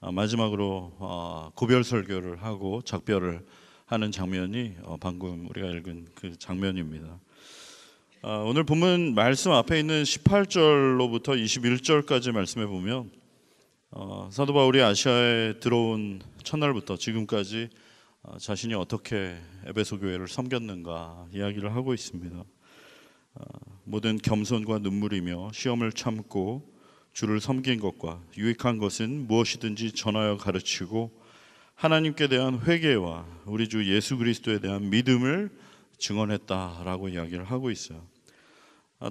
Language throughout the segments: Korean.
마지막으로 고별 설교를 하고 작별을 하는 장면이 방금 우리가 읽은 그 장면입니다. 오늘 본문 말씀 앞에 있는 18절로부터 21절까지 말씀해 보면 사도 바울이 아시아에 들어온 첫날부터 지금까지 자신이 어떻게 에베소 교회를 섬겼는가 이야기를 하고 있습니다. 모든 겸손과 눈물이며 시험을 참고 주를 섬긴 것과 유익한 것은 무엇이든지 전하여 가르치고 하나님께 대한 회개와 우리 주 예수 그리스도에 대한 믿음을 증언했다라고 이야기를 하고 있어요.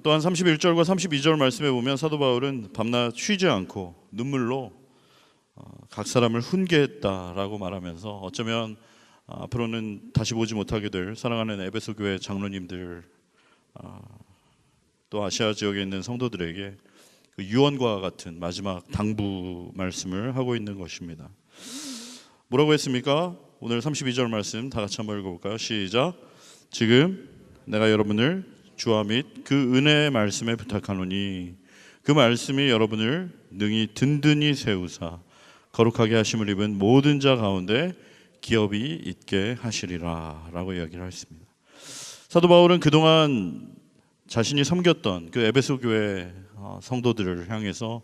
또한 31절과 32절 말씀에 보면 사도 바울은 밤낮 쉬지 않고 눈물로 각 사람을 훈계했다라고 말하면서 어쩌면 앞으로는 다시 보지 못하게 될 사랑하는 에베소 교회 장로님들 또 아시아 지역에 있는 성도들에게 그 유언과 같은 마지막 당부 말씀을 하고 있는 것입니다. 뭐라고 했습니까? 오늘 32절 말씀 다 같이 한번 읽어볼까요? 시작. 지금 내가 여러분을 주와 및 그 은혜의 말씀에 부탁하노니 그 말씀이 여러분을 능히 든든히 세우사 거룩하게 하심을 입은 모든 자 가운데 기업이 있게 하시리라 라고 이야기를 했습니다. 사도 바울은 그동안 자신이 섬겼던 그 에베소 교회 성도들을 향해서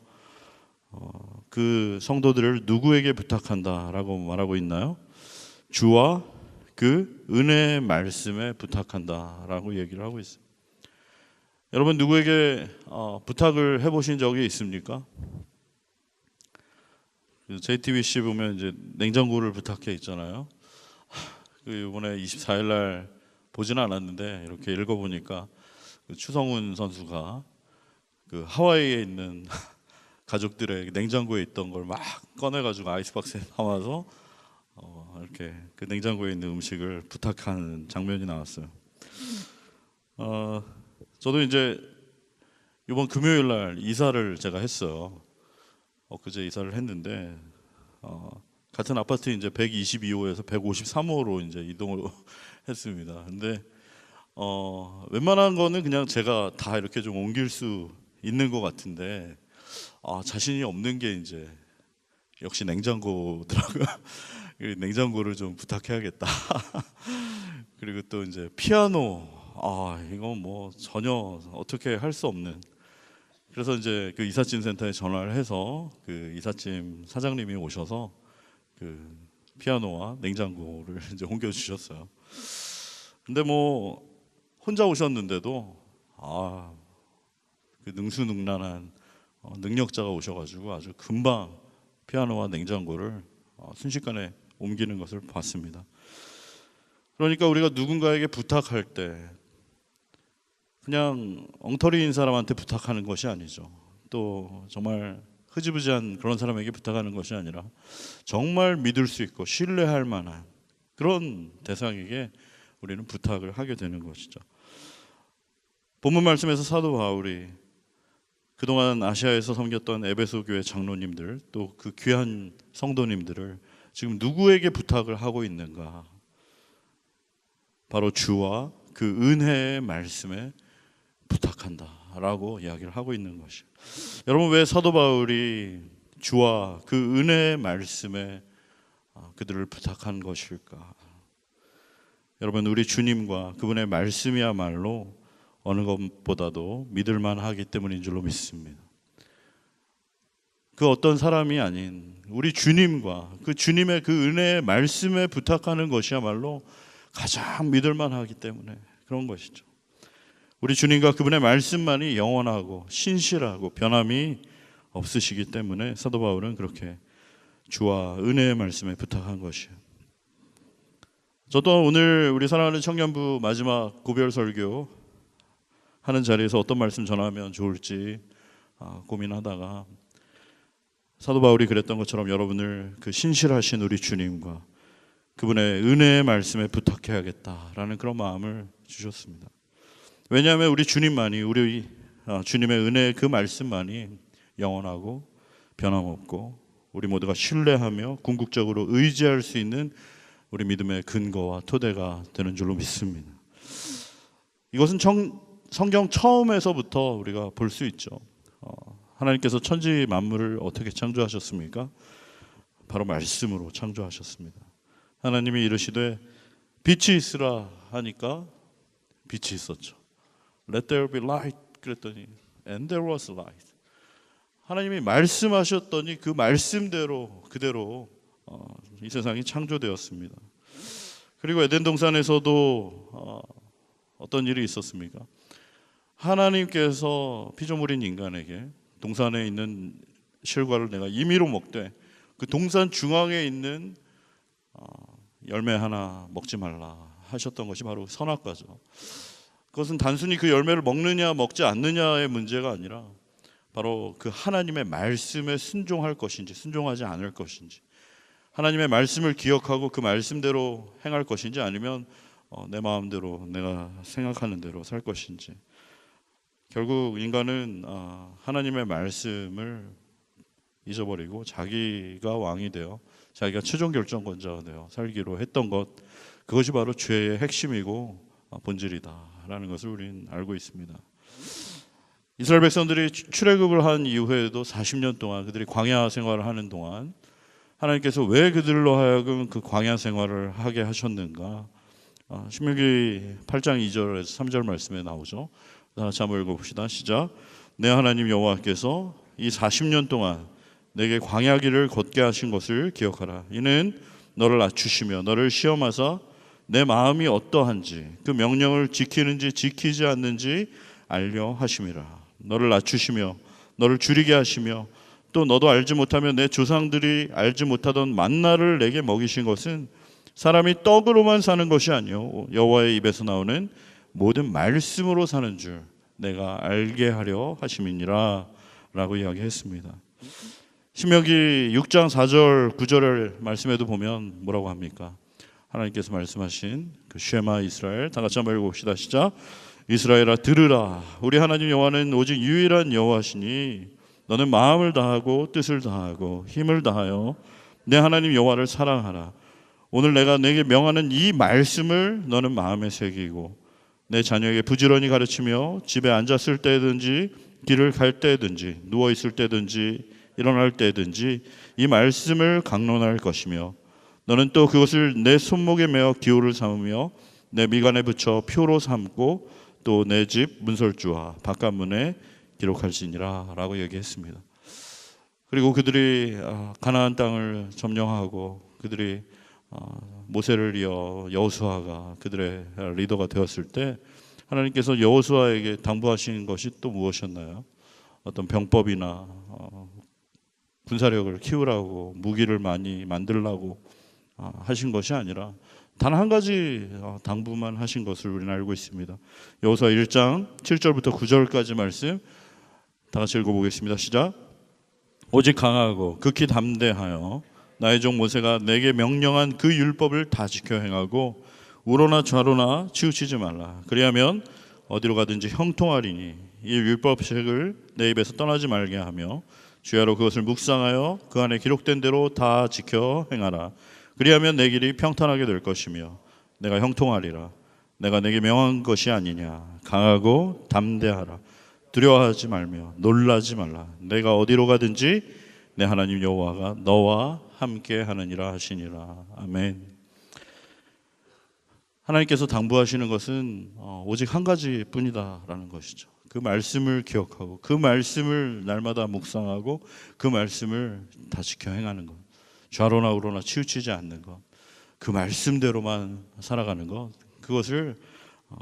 그 성도들을 누구에게 부탁한다라고 말하고 있나요? 주와 그 은혜의 말씀에 부탁한다라고 얘기를 하고 있어요. 여러분 누구에게 부탁을 해보신 적이 있습니까? JTBC 보면 이제 냉장고를 부탁해 있잖아요. 이번에 24일 날 보지는 않았는데 이렇게 읽어보니까 추성훈 선수가 그 하와이에 있는 가족들의 냉장고에 있던 걸 막 꺼내가지고 아이스박스에 담아서 이렇게 그 냉장고에 있는 음식을 부탁하는 장면이 나왔어요. 저도 이제 이번 금요일 날 이사를 제가 했어요. 그제 이사를 했는데 같은 아파트 이제 122호에서 153호로 이제 이동을 했습니다. 근데 웬만한 거는 그냥 제가 다 이렇게 좀 옮길 수 있는 것 같은데 자신이 없는 게 이제 역시 냉장고더라고요. 냉장고를 좀 부탁해야겠다. 그리고 또 이제 피아노 이건 뭐 전혀 어떻게 할 수 없는. 그래서 이제 그 이삿짐 센터에 전화를 해서 그 이삿짐 사장님이 오셔서 그 피아노와 냉장고를 이제 옮겨 주셨어요. 근데 뭐 혼자 오셨는데도 그 능수능란한 능력자가 오셔가지고 아주 금방 피아노와 냉장고를 순식간에 옮기는 것을 봤습니다. 그러니까 우리가 누군가에게 부탁할 때 그냥 엉터리인 사람한테 부탁하는 것이 아니죠. 또 정말 흐지부지한 그런 사람에게 부탁하는 것이 아니라 정말 믿을 수 있고 신뢰할 만한 그런 대상에게 우리는 부탁을 하게 되는 것이죠. 본문 말씀에서 사도 바울이 그동안 아시아에서 섬겼던 에베소 교회 장로님들 또 그 귀한 성도님들을 지금 누구에게 부탁을 하고 있는가? 바로 주와 그 은혜의 말씀에 부탁한다라고 이야기를 하고 있는 것이에요. 여러분 왜 사도 바울이 주와 그 은혜의 말씀에 그들을 부탁한 것일까? 여러분 우리 주님과 그분의 말씀이야말로 어느 것보다도 믿을만 하기 때문인 줄로 믿습니다. 그 어떤 사람이 아닌 우리 주님과 그 주님의 그 은혜의 말씀에 부탁하는 것이야말로 가장 믿을만 하기 때문에 그런 것이죠. 우리 주님과 그분의 말씀만이 영원하고 신실하고 변함이 없으시기 때문에 사도 바울은 그렇게 주와 은혜의 말씀에 부탁한 것이에요. 저도 오늘 우리 사랑하는 청년부 마지막 고별 설교 하는 자리에서 어떤 말씀 전하면 좋을지 고민하다가 사도 바울이 그랬던 것처럼 여러분을 그 신실하신 우리 주님과 그분의 은혜의 말씀에 부탁해야겠다라는 그런 마음을 주셨습니다. 왜냐하면 우리 주님만이 우리 주님의 은혜의 그 말씀만이 영원하고 변함없고 우리 모두가 신뢰하며 궁극적으로 의지할 수 있는 우리 믿음의 근거와 토대가 되는 줄로 믿습니다. 이것은 성경 처음에서부터 우리가 볼 수 있죠. 하나님께서 천지 만물을 어떻게 창조하셨습니까? 바로 말씀으로 창조하셨습니다. 하나님이 이르시되 빛이 있으라 하니까 빛이 있었죠. Let there be light 그랬더니 and there was light. 하나님이 말씀하셨더니 그 말씀대로 그대로 이 세상이 창조되었습니다. 그리고 에덴 동산에서도 어떤 일이 있었습니까? 하나님께서 피조물인 인간에게 동산에 있는 실과를 내가 임의로 먹되 그 동산 중앙에 있는 열매 하나 먹지 말라 하셨던 것이 바로 선악과죠. 그것은 단순히 그 열매를 먹느냐 먹지 않느냐의 문제가 아니라 바로 그 하나님의 말씀에 순종할 것인지 순종하지 않을 것인지, 하나님의 말씀을 기억하고 그 말씀대로 행할 것인지 아니면 내 마음대로 내가 생각하는 대로 살 것인지. 결국 인간은 하나님의 말씀을 잊어버리고 자기가 왕이 되어 자기가 최종 결정권자가 되어 살기로 했던 것, 그것이 바로 죄의 핵심이고 본질이다라는 것을 우리는 알고 있습니다. 이스라엘 백성들이 출애굽을 한 이후에도 40년 동안 그들이 광야 생활을 하는 동안 하나님께서 왜 그들로 하여금 그 광야 생활을 하게 하셨는가? 신명기 8장 2절에서 3절 말씀에 나오죠. 다시 한번 읽어봅시다. 시작. 내 하나님 여호와께서 이 40년 동안 내게 광야 길을 걷게 하신 것을 기억하라. 이는 너를 낮추시며 너를 시험하사 내 마음이 어떠한지 그 명령을 지키는지 지키지 않는지 알려 하심이라. 너를 낮추시며 너를 줄이게 하시며 또 너도 알지 못하며 내 조상들이 알지 못하던 만나를 내게 먹이신 것은 사람이 떡으로만 사는 것이 아니요 여호와의 입에서 나오는 모든 말씀으로 사는 줄 내가 알게 하려 하심이니라 라고 이야기했습니다. 신명기 6장 4절 9절을 말씀에도 보면 뭐라고 합니까? 하나님께서 말씀하신 그 쉐마 이스라엘, 다 같이 한번 읽어봅시다. 시작. 이스라엘아 들으라. 우리 하나님 여호와는 오직 유일한 여호와시니 너는 마음을 다하고 뜻을 다하고 힘을 다하여 내 하나님 여호와를 사랑하라. 오늘 내가 내게 명하는 이 말씀을 너는 마음에 새기고 내 자녀에게 부지런히 가르치며 집에 앉았을 때든지 길을 갈 때든지 누워 있을 때든지 일어날 때든지 이 말씀을 강론할 것이며 너는 또 그것을 내 손목에 메어 기호를 삼으며 내 미간에 붙여 표로 삼고 또 내 집 문설주와 바깥문에 기록할지니라 라고 얘기했습니다. 그리고 그들이 가나안 땅을 점령하고 그들이 모세를 이어 여호수아가 그들의 리더가 되었을 때 하나님께서 여호수아에게 당부하신 것이 또 무엇이었나요? 어떤 병법이나 군사력을 키우라고 무기를 많이 만들라고 하신 것이 아니라 단 한 가지 당부만 하신 것을 우리는 알고 있습니다. 여호수아 1장 7절부터 9절까지 말씀 다 같이 읽어보겠습니다. 시작. 오직 강하고 극히 담대하여 나의 종 모세가 내게 명령한 그 율법을 다 지켜 행하고 우로나 좌로나 치우치지 말라. 그리하면 어디로 가든지 형통하리니 이 율법책을 내 입에서 떠나지 말게 하며 주야로 그것을 묵상하여 그 안에 기록된 대로 다 지켜 행하라. 그리하면 내 길이 평탄하게 될 것이며 내가 형통하리라. 내가 내게 명한 것이 아니냐. 강하고 담대하라. 두려워하지 말며 놀라지 말라. 내가 어디로 가든지 내 하나님 여호와가 너와 함께 하느니라 하시니라. 아멘. 하나님께서 당부하시는 것은 오직 한 가지뿐이다라는 것이죠. 그 말씀을 기억하고 그 말씀을 날마다 묵상하고 그 말씀을 다 지켜 행하는 것. 좌로나 우로나 치우치지 않는 것, 그 말씀대로만 살아가는 것, 그것을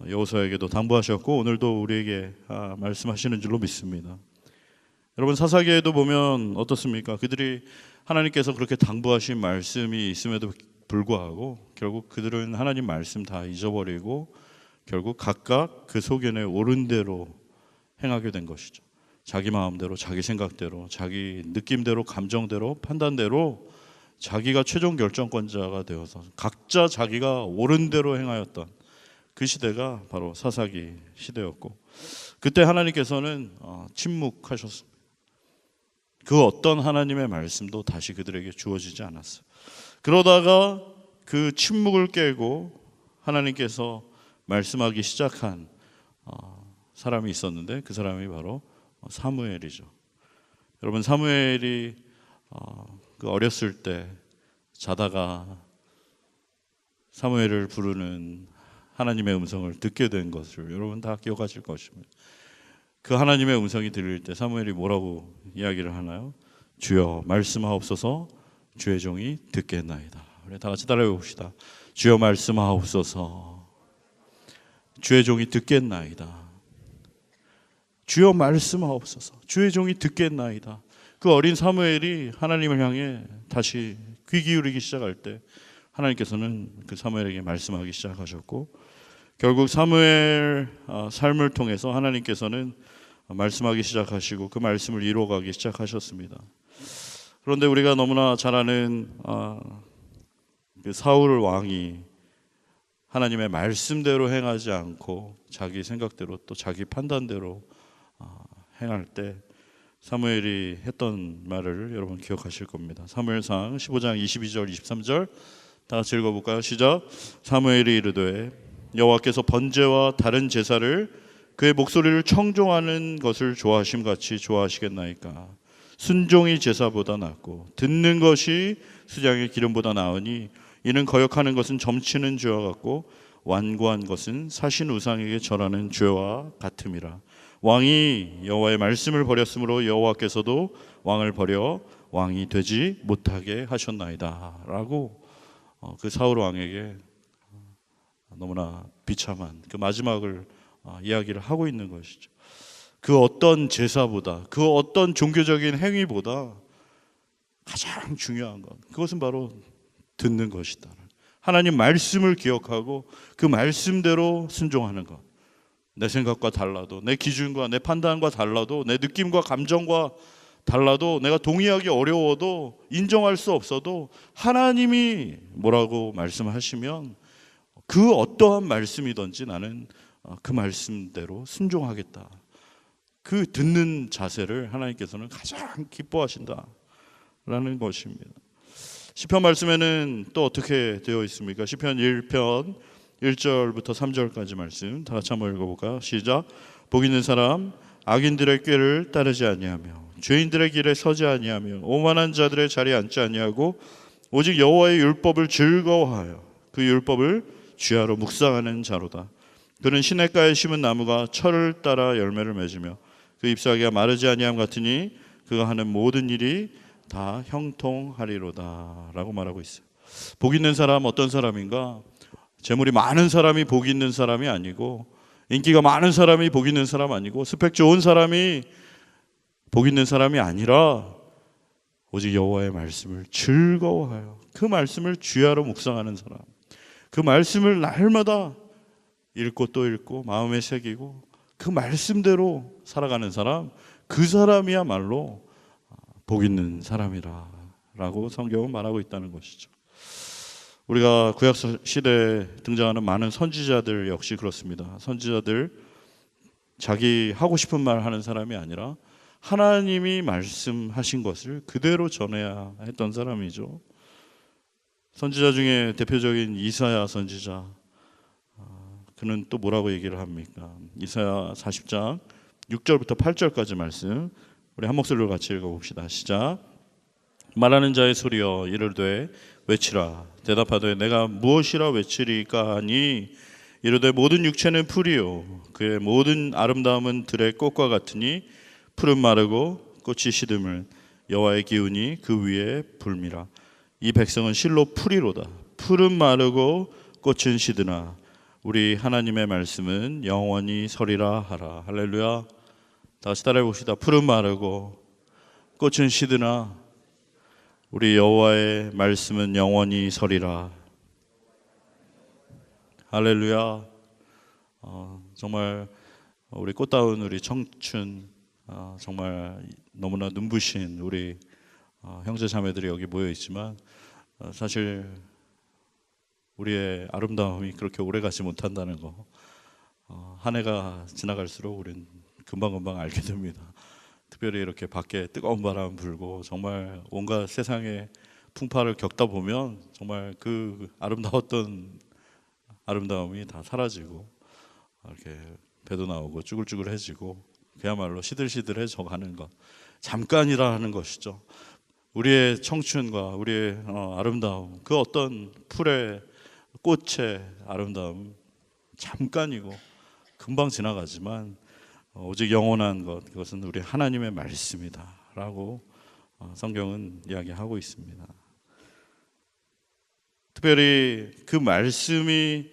여호수아에게도 당부하셨고 오늘도 우리에게 말씀하시는 줄로 믿습니다. 여러분 사사기에도 보면 어떻습니까? 그들이 하나님께서 그렇게 당부하신 말씀이 있음에도 불구하고 결국 그들은 하나님 말씀 다 잊어버리고 결국 각각 그 소견에 옳은 대로 행하게 된 것이죠. 자기 마음대로, 자기 생각대로, 자기 느낌대로, 감정대로, 판단대로 자기가 최종 결정권자가 되어서 각자 자기가 옳은 대로 행하였던 그 시대가 바로 사사기 시대였고 그때 하나님께서는 침묵하셨습니다. 그 어떤 하나님의 말씀도 다시 그들에게 주어지지 않았어요. 그러다가 그 침묵을 깨고 하나님께서 말씀하기 시작한 사람이 있었는데 그 사람이 바로 사무엘이죠. 여러분, 사무엘이 그 어렸을 때 자다가 사무엘을 부르는 하나님의 음성을 듣게 된 것을 여러분 다 기억하실 것입니다. 그 하나님의 음성이 들릴 때 사무엘이 뭐라고 이야기를 하나요? 주여 말씀하옵소서, 주의 종이 듣겠나이다. 우리 다 같이 따라해 봅시다. 주여 말씀하옵소서, 주의 종이 듣겠나이다. 주여 말씀하옵소서, 주의 종이 듣겠나이다. 그 어린 사무엘이 하나님을 향해 다시 귀 기울이기 시작할 때 하나님께서는 그 사무엘에게 말씀하기 시작하셨고, 결국 사무엘 삶을 통해서 하나님께서는 말씀하기 시작하시고 그 말씀을 이루어가기 시작하셨습니다. 그런데 우리가 너무나 잘 아는 그 사울 왕이 하나님의 말씀대로 행하지 않고 자기 생각대로 또 자기 판단대로 행할 때 사무엘이 했던 말을 여러분 기억하실 겁니다. 사무엘상 15장 22절 23절 다 같이 읽어볼까요? 시작. 사무엘이 이르되 여호와께서 번제와 다른 제사를 그의 목소리를 청종하는 것을 좋아하심같이 좋아하시겠나이까. 순종이 제사보다 낫고 듣는 것이 수장의 기름보다 나으니 이는 거역하는 것은 점치는 죄와 같고 완고한 것은 사신 우상에게 절하는 죄와 같음이라. 왕이 여호와의 말씀을 버렸으므로 여호와께서도 왕을 버려 왕이 되지 못하게 하셨나이다 라고 그 사울 왕에게 너무나 비참한 그 마지막을 이야기를 하고 있는 것이죠. 그 어떤 제사보다, 그 어떤 종교적인 행위보다 가장 중요한 것, 그것은 바로 듣는 것이다. 하나님 말씀을 기억하고 그 말씀대로 순종하는 것. 내 생각과 달라도, 내 기준과 내 판단과 달라도, 내 느낌과 감정과 달라도, 내가 동의하기 어려워도, 인정할 수 없어도 하나님이 뭐라고 말씀하시면 그 어떠한 말씀이든지 나는 그 말씀대로 순종하겠다. 그 듣는 자세를 하나님께서는 가장 기뻐하신다라는 것입니다. 시편 말씀에는 또 어떻게 되어 있습니까? 시편 1편 1절부터 3절까지 말씀 다 같이 한번 읽어볼까요? 시작. 복 있는 사람 악인들의 꾀를 따르지 아니하며 죄인들의 길에 서지 아니하며 오만한 자들의 자리에 앉지 아니하고 오직 여호와의 율법을 즐거워하여 그 율법을 주야로 묵상하는 자로다. 그는 시냇가에 심은 나무가 철을 따라 열매를 맺으며 그 잎사귀가 마르지 아니함 같으니 그가 하는 모든 일이 다 형통하리로다 라고 말하고 있어요. 복 있는 사람 어떤 사람인가? 재물이 많은 사람이 복 있는 사람이 아니고, 인기가 많은 사람이 복 있는 사람 아니고, 스펙 좋은 사람이 복 있는 사람이 아니라 오직 여호와의 말씀을 즐거워하여 그 말씀을 주야로 묵상하는 사람, 그 말씀을 날마다 읽고 또 읽고 마음에 새기고 그 말씀대로 살아가는 사람, 그 사람이야말로 복 있는 사람이라 라고 성경은 말하고 있다는 것이죠. 우리가 구약 시대에 등장하는 많은 선지자들 역시 그렇습니다. 선지자들 자기 하고 싶은 말 하는 사람이 아니라 하나님이 말씀하신 것을 그대로 전해야 했던 사람이죠. 선지자 중에 대표적인 이사야 선지자, 그는 또 뭐라고 얘기를 합니까? 이사야 40장 6절부터 8절까지 말씀 우리 한 목소리로 같이 읽어봅시다. 시작. 말하는 자의 소리여 이르되 외치라. 대답하되 내가 무엇이라 외치리까 하니 이르되 모든 육체는 풀이요 그의 모든 아름다움은 들의 꽃과 같으니 풀은 마르고 꽃이 시듬을 여호와의 기운이 그 위에 불미라. 이 백성은 실로 풀이로다. 풀은 마르고 꽃은 시드나 우리 하나님의 말씀은 영원히 서리라 하라. 할렐루야. 다시 따라해 봅시다. 풀은 마르고 꽃은 시드나 우리 여호와의 말씀은 영원히 서리라. 할렐루야. 정말 우리 꽃다운 우리 청춘, 정말 너무나 눈부신 우리 형제 자매들이 여기 모여 있지만 사실 우리의 아름다움이 그렇게 오래가지 못한다는 거 한 해가 지나갈수록 우리는 금방금방 알게 됩니다. 특별히 이렇게 밖에 뜨거운 바람 불고 정말 온갖 세상의 풍파를 겪다 보면 정말 그 아름다웠던 아름다움이 다 사라지고 이렇게 배도 나오고 쭈글쭈글해지고 그야말로 시들시들해져 가는 것, 잠깐이라는 것이죠. 우리의 청춘과 우리의 아름다움, 그 어떤 풀의 꽃의 아름다움 잠깐이고 금방 지나가지만 오직 영원한 것, 그것은 우리 하나님의 말씀이다라고 성경은 이야기하고 있습니다. 특별히 그 말씀이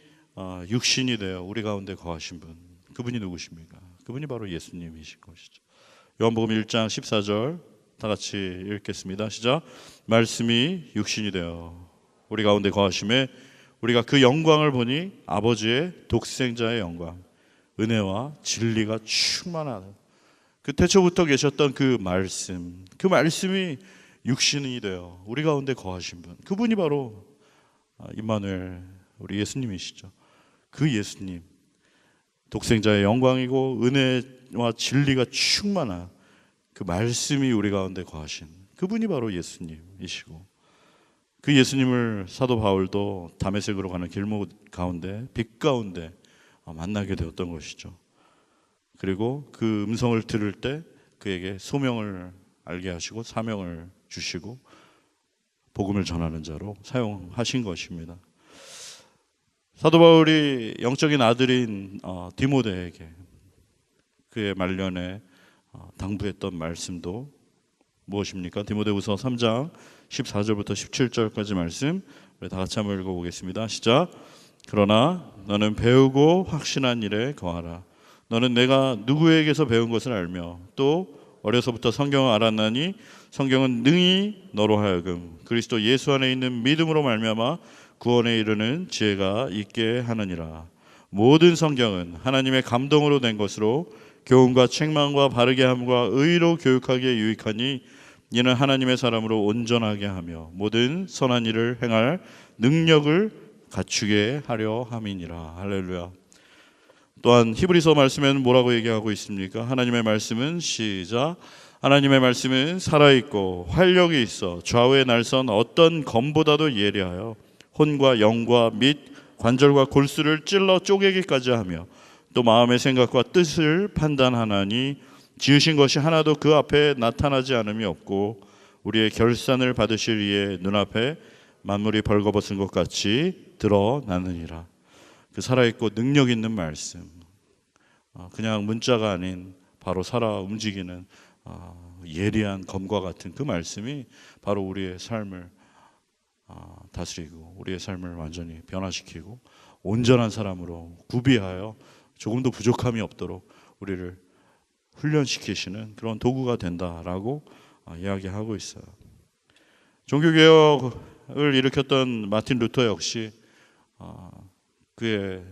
육신이 되어 우리 가운데 거하신 분, 그분이 누구십니까? 그분이 바로 예수님이신 것이죠. 요한복음 1장 14절 다 같이 읽겠습니다. 시작. 말씀이 육신이 되어 우리 가운데 거하심에 우리가 그 영광을 보니 아버지의 독생자의 영광, 은혜와 진리가 충만하다. 그 태초부터 계셨던 그 말씀이 육신이 되어 우리 가운데 거하신 분, 그분이 바로 임마누엘, 우리 예수님이시죠. 그 예수님, 독생자의 영광이고 은혜와 진리가 충만한 그 말씀이 우리 가운데 거하신 그분이 바로 예수님이시고, 그 예수님을 사도 바울도 다메섹으로 가는 길목 가운데, 빛 가운데 만나게 되었던 것이죠. 그리고 그 음성을 들을 때 그에게 소명을 알게 하시고 사명을 주시고 복음을 전하는 자로 사용하신 것입니다. 사도 바울이 영적인 아들인 디모데에게 그의 말년에 당부했던 말씀도 무엇입니까? 디모데후서 3장 14절부터 17절까지 말씀 우리 다 같이 한번 읽어보겠습니다. 시작. 그러나 너는 배우고 확신한 일에 거하라. 너는 내가 누구에게서 배운 것을 알며 또 어려서부터 성경을 알았나니 성경은 능히 너로 하여금 그리스도 예수 안에 있는 믿음으로 말미암아 구원에 이르는 지혜가 있게 하느니라. 모든 성경은 하나님의 감동으로 된 것으로 교훈과 책망과 바르게 함과 의로 교육하기에 유익하니 이는 하나님의 사람으로 온전하게 하며 모든 선한 일을 행할 능력을 갖추게 하려 함이니라. 할렐루야. 또한 히브리서 말씀에는 뭐라고 얘기하고 있습니까? 하나님의 말씀은 시작. 하나님의 말씀은 살아있고 활력이 있어 좌우의 날선 어떤 검보다도 예리하여 혼과 영과 및 관절과 골수를 찔러 쪼개기까지 하며 또 마음의 생각과 뜻을 판단하나니 지으신 것이 하나도 그 앞에 나타나지 않음이 없고 우리의 결산을 받으실 이의 눈앞에 만물이 벌거벗은 것 같이 드러나느니라. 그 살아있고 능력 있는 말씀, 그냥 문자가 아닌 바로 살아 움직이는 예리한 검과 같은 그 말씀이 바로 우리의 삶을 다스리고 우리의 삶을 완전히 변화시키고 온전한 사람으로 구비하여 조금도 부족함이 없도록 우리를 훈련시키시는 그런 도구가 된다라고 이야기하고 있어요. 종교개혁을 일으켰던 마틴 루터 역시 그의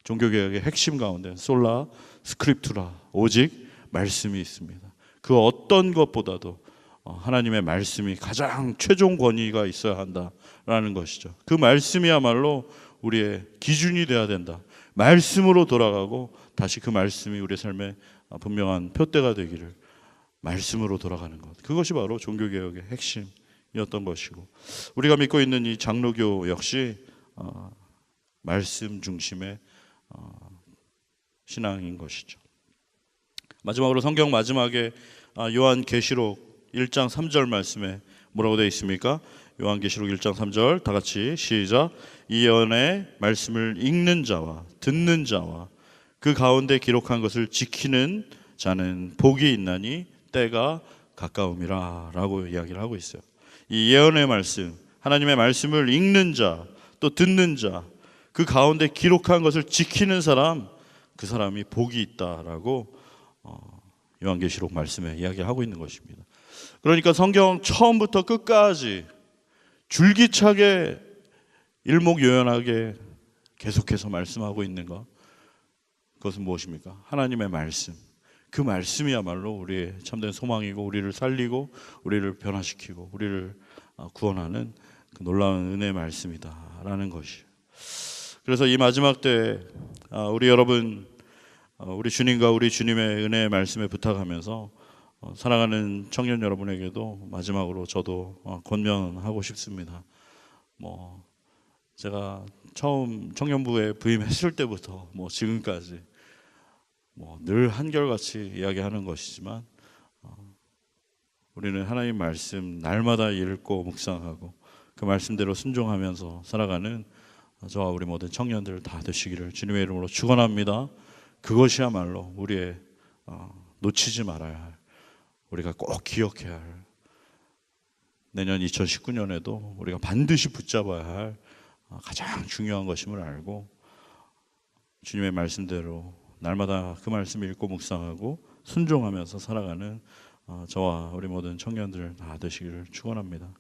종교개혁의 핵심 가운데 솔라 스크립투라, 오직 말씀이 있습니다. 그 어떤 것보다도 하나님의 말씀이 가장 최종 권위가 있어야 한다라는 것이죠. 그 말씀이야말로 우리의 기준이 돼야 된다. 말씀으로 돌아가고 다시 그 말씀이 우리의 삶에 분명한 표대가 되기를, 말씀으로 돌아가는 것, 그것이 바로 종교개혁의 핵심이었던 것이고, 우리가 믿고 있는 이 장로교 역시 말씀 중심의 신앙인 것이죠. 마지막으로 성경 마지막에 요한계시록 1장 3절 말씀에 뭐라고 되어 있습니까? 요한계시록 1장 3절 다 같이 시작. 이 예언의 말씀을 읽는 자와 듣는 자와 그 가운데 기록한 것을 지키는 자는 복이 있나니 때가 가까움이라 라고 이야기를 하고 있어요. 이 예언의 말씀, 하나님의 말씀을 읽는 자, 또 듣는 자, 그 가운데 기록한 것을 지키는 사람, 그 사람이 복이 있다라고 요한계시록 말씀에 이야기하고 있는 것입니다. 그러니까 성경 처음부터 끝까지 줄기차게 일목요연하게 계속해서 말씀하고 있는 것, 그것은 무엇입니까? 하나님의 말씀. 그 말씀이야말로 우리의 참된 소망이고 우리를 살리고 우리를 변화시키고 우리를 구원하는 그 놀라운 은혜의 말씀이다라는 것이. 그래서 이 마지막 때 우리 여러분, 우리 주님과 우리 주님의 은혜의 말씀에 부탁하면서 사랑하는 청년 여러분에게도 마지막으로 저도 권면하고 싶습니다. 제가 처음 청년부에 부임했을 때부터 지금까지 늘 한결같이 이야기하는 것이지만 우리는 하나님 말씀 날마다 읽고 묵상하고 그 말씀대로 순종하면서 살아가는 저와 우리 모든 청년들 다 되시기를 주님의 이름으로 축원합니다. 그것이야말로 우리의 놓치지 말아야 할, 우리가 꼭 기억해야 할, 내년 2019년에도 우리가 반드시 붙잡아야 할 가장 중요한 것임을 알고 주님의 말씀대로 날마다 그 말씀 읽고 묵상하고 순종하면서 살아가는 저와 우리 모든 청년들 다 되시기를 축원합니다.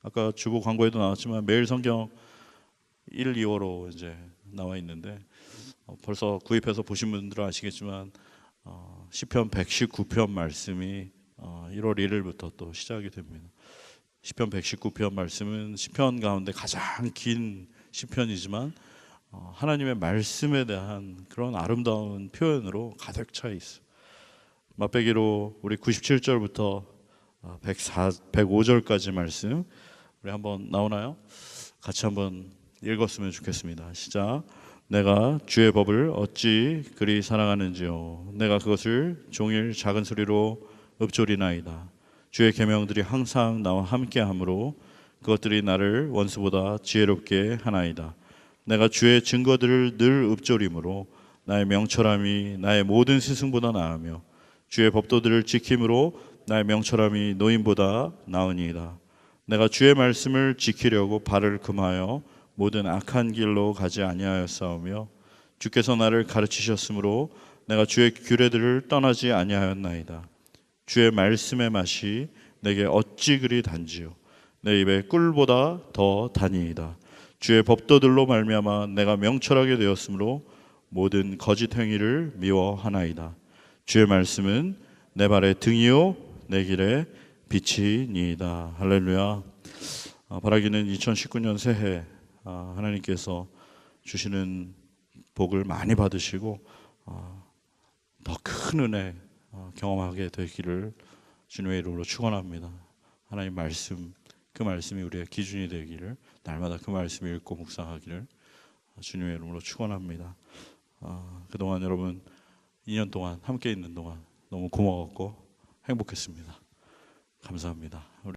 아까 주보 광고에도 나왔지만 매일 성경 1, 2호로 이제 나와 있는데 벌써 구입해서 보신 분들은 아시겠지만 시편 119편 말씀이 1월 1일부터 또 시작이 됩니다. 시편 119편 말씀은 시편 가운데 가장 긴 시편이지만 하나님의 말씀에 대한 그런 아름다운 표현으로 가득 차 있어요. 맛배기로 우리 97절부터 105절까지 말씀 우리 한번 나오나요? 같이 한번 읽었으면 좋겠습니다. 시작. 내가 주의 법을 어찌 그리 사랑하는지요. 내가 그것을 종일 작은 소리로 읊조리나이다. 주의 계명들이 항상 나와 함께하므로 그것들이 나를 원수보다 지혜롭게 하나이다. 내가 주의 증거들을 늘 읊조림으로 나의 명철함이 나의 모든 스승보다 나으며 주의 법도들을 지킴으로 나의 명철함이 노인보다 나으니이다. 내가 주의 말씀을 지키려고 발을 금하여 모든 악한 길로 가지 아니하였사오며 주께서 나를 가르치셨으므로 내가 주의 규례들을 떠나지 아니하였나이다. 주의 말씀의 맛이 내게 어찌 그리 단지요. 내 입에 꿀보다 더 다니이다. 주의 법도들로 말미암아 내가 명철하게 되었으므로 모든 거짓 행위를 미워하나이다. 주의 말씀은 내 발의 등이요 내 길의 빛이니이다. 할렐루야. 바라기는 2019년 새해 하나님께서 주시는 복을 많이 받으시고 더 큰 은혜 경험하게 되기를 주님의 이름으로 축원합니다. 하나님 말씀, 그 말씀이 우리의 기준이 되기를, 날마다 그 말씀 읽고 묵상하기를 주님의 이름으로 축원합니다. 그동안 여러분 2년 동안 함께 있는 동안 너무 고마웠고 행복했습니다. 감사합니다.